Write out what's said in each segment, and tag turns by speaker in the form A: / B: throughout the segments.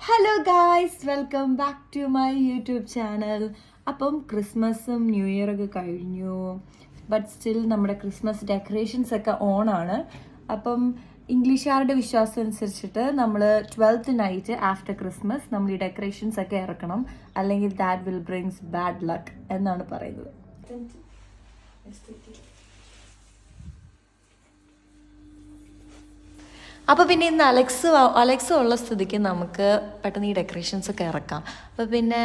A: Hello guys, welcome back to my YouTube channel. അപ്പം ക്രിസ്മസും new ഇയറൊക്കെ കഴിഞ്ഞു, ബട്ട് സ്റ്റിൽ നമ്മുടെ ക്രിസ്മസ് ഡെക്കറേഷൻസ് ഒക്കെ ഓണാണ്. അപ്പം ഇംഗ്ലീഷുകാരുടെ വിശ്വാസം അനുസരിച്ചിട്ട് നമ്മൾ 12th നൈറ്റ് ആഫ്റ്റർ ക്രിസ്മസ് നമ്മൾ ഈ ഡെക്കറേഷൻസ് ഒക്കെ ഇറക്കണം, അല്ലെങ്കിൽ that will brings bad luck എന്നാണ് പറയുന്നത്. അപ്പോൾ പിന്നെ ഇന്ന് അലക്സ് ഉള്ള സ്ഥിതിക്ക് നമുക്ക് പെട്ടെന്ന് ഈ ഡെക്കറേഷൻസ് ഒക്കെ ഇറക്കാം. അപ്പോൾ പിന്നെ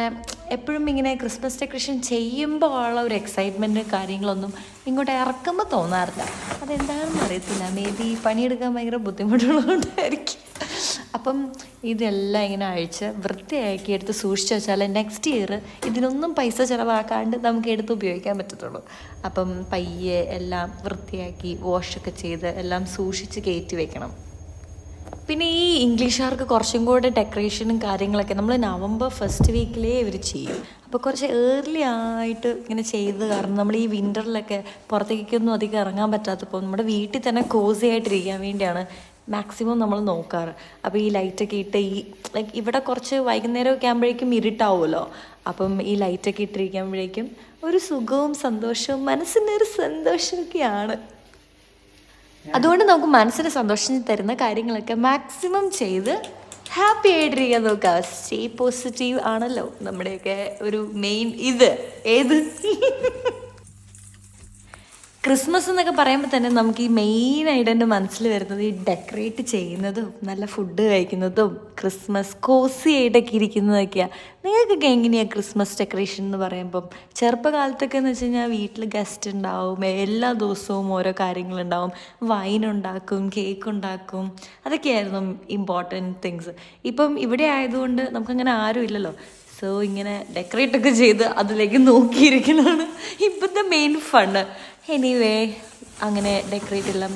A: എപ്പോഴും ഇങ്ങനെ ക്രിസ്മസ് ഡെക്കറേഷൻ ചെയ്യുമ്പോൾ ഉള്ള ഒരു എക്സൈറ്റ്മെൻറ്റ് കാര്യങ്ങളൊന്നും ഇങ്ങോട്ട് ഇറക്കുമ്പോൾ തോന്നാറില്ല. അതെന്താണെന്ന് അറിയത്തില്ല, മേ ബി പണിയെടുക്കാൻ ഭയങ്കര ബുദ്ധിമുട്ടുള്ളതുകൊണ്ടായിരിക്കും. അപ്പം ഇതെല്ലാം ഇങ്ങനെ അഴിച്ച് വൃത്തിയാക്കി എടുത്ത് സൂക്ഷിച്ച് വെച്ചാൽ നെക്സ്റ്റ് ഇയർ ഇതിനൊന്നും പൈസ ചിലവാക്കാണ്ട് നമുക്ക് എടുത്ത് ഉപയോഗിക്കാൻ പറ്റത്തുള്ളൂ. അപ്പം പയ്യെ എല്ലാം വൃത്തിയാക്കി വാഷൊക്കെ ചെയ്ത് എല്ലാം സൂക്ഷിച്ച് കയറ്റി വെക്കണം. പിന്നെ ഈ ഇംഗ്ലീഷുകാർക്ക് കുറച്ചും കൂടെ ഡെക്കറേഷനും കാര്യങ്ങളൊക്കെ നമ്മൾ നവംബർ ഫസ്റ്റ് വീക്കിലേ ഇവർ ചെയ്യും. അപ്പോൾ കുറച്ച് ഏർലി ആയിട്ട് ഇങ്ങനെ ചെയ്ത്, കാരണം നമ്മൾ ഈ വിൻ്ററിലൊക്കെ പുറത്തേക്കൊന്നും അധികം ഇറങ്ങാൻ പറ്റാത്തപ്പോൾ നമ്മുടെ വീട്ടിൽ തന്നെ കോസി ആയിട്ടിരിക്കാൻ വേണ്ടിയാണ് മാക്സിമം നമ്മൾ നോക്കാറ്. അപ്പോൾ ഈ ലൈറ്റൊക്കെ ഇട്ട് ലൈക്ക് ഇവിടെ കുറച്ച് വൈകുന്നേരമൊക്കെ ആകുമ്പോഴേക്കും ഇരുട്ടാവുമല്ലോ. അപ്പം ഈ ലൈറ്റൊക്കെ ഇട്ടിരിക്കുമ്പോഴേക്കും ഒരു സുഖവും സന്തോഷവും മനസ്സിൻ്റെ ഒരു സന്തോഷമൊക്കെയാണ്. അതുകൊണ്ട് നമുക്ക് മനസ്സിന് സന്തോഷം തരുന്ന കാര്യങ്ങളൊക്കെ മാക്സിമം ചെയ്ത് ഹാപ്പി ആയിട്ടിരിക്കാൻ നോക്കുക. സ്റ്റേ പോസിറ്റീവ് ആണല്ലോ നമ്മുടെയൊക്കെ ഒരു മെയിൻ ഏത് ക്രിസ്മസ് എന്നൊക്കെ പറയുമ്പോൾ തന്നെ നമുക്ക് ഈ മെയിനായിട്ട് എൻ്റെ മനസ്സിൽ വരുന്നത് ഈ ഡെക്കറേറ്റ് ചെയ്യുന്നതും നല്ല ഫുഡ് കഴിക്കുന്നതും ക്രിസ്മസ് കോസി ആയിട്ടൊക്കെ ഇരിക്കുന്നതൊക്കെയാണ്. നിങ്ങൾക്കൊക്കെ എങ്ങനെയാണ് ക്രിസ്മസ് ഡെക്കറേഷൻ എന്ന് പറയുമ്പം? ചെറുപ്പകാലത്തൊക്കെ എന്ന് വെച്ച് കഴിഞ്ഞാൽ വീട്ടിൽ ഗസ്റ്റ് ഉണ്ടാവും, എല്ലാ ദിവസവും ഓരോ കാര്യങ്ങളുണ്ടാവും, വൈൻ ഉണ്ടാക്കും, കേക്ക് ഉണ്ടാക്കും, അതൊക്കെയായിരുന്നു ഇമ്പോർട്ടൻറ്റ് തിങ്സ്. ഇപ്പം ഇവിടെ ആയതുകൊണ്ട് നമുക്കങ്ങനെ ആരും ഇല്ലല്ലോ. സോ ഇങ്ങനെ ഡെക്കറേറ്റൊക്കെ ചെയ്ത് അതിലേക്ക് നോക്കിയിരിക്കുന്നതാണ് ഇപ്പോഴത്തെ മെയിൻ ഫണ്ട്. എനിവേ അങ്ങനെ ഡെക്കറേറ്റ് എല്ലാം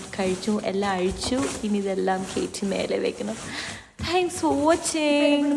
A: എല്ലാം അഴിച്ചു. ഇനി ഇതെല്ലാം കയറ്റി മേലെ വെക്കണം. Thanks for watching.